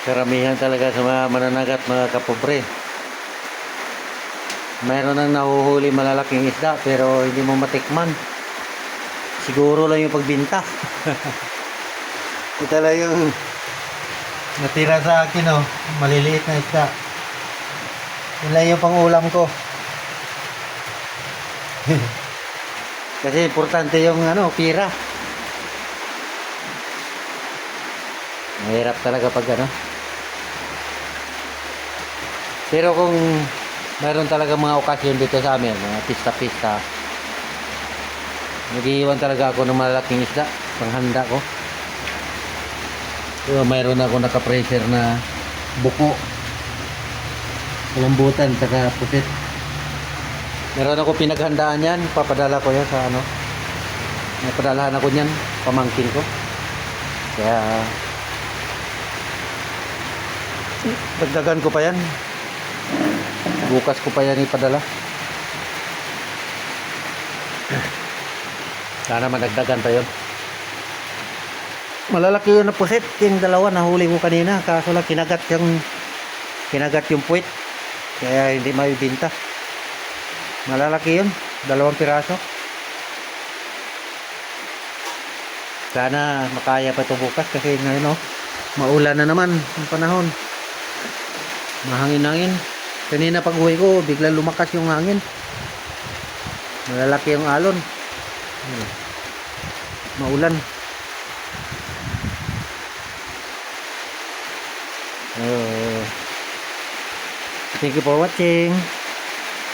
Karamihan talaga sa mga mananagat, mga kapobre. Mayroon nang nahuhuli malalaking isda pero hindi mo matikman. Siguro lang yung pagbinta. Ito lang yung natira sa akin, oh, maliliit na isda. Yun lang yung pangulam ko. Kasi importante yung pira. Mahirap talaga pag Pero kung mayroon talaga mga okasyon dito sa amin, mga pista-pista, nag-iiwan talaga ako ng malalaking isda, panghanda ko. So, mayroon ako naka-pressure na buko, lambutan, saka pusit. Meron ako pinaghandaan yan, papadala ko yan sa napadalahan ako niyan, pamangkin ko. Kaya dagdagan ko pa yan. Bukas ko pa yan ipadala. Sana madagdagan pa yun. Malalaki yun na pusit. Yung dalawa nahuli ko kanina. Kaso lang kinagat yung puwit. Kaya hindi maibinta. Malalaki yun. 2 piraso. Sana makaya pa ito bukas. Kasi maulan na naman ang panahon. Mahangin-hangin. Kanina pag uwi ko, bigla lumakas yung hangin. Malalaki yung alon. Maulan. Thank you for watching.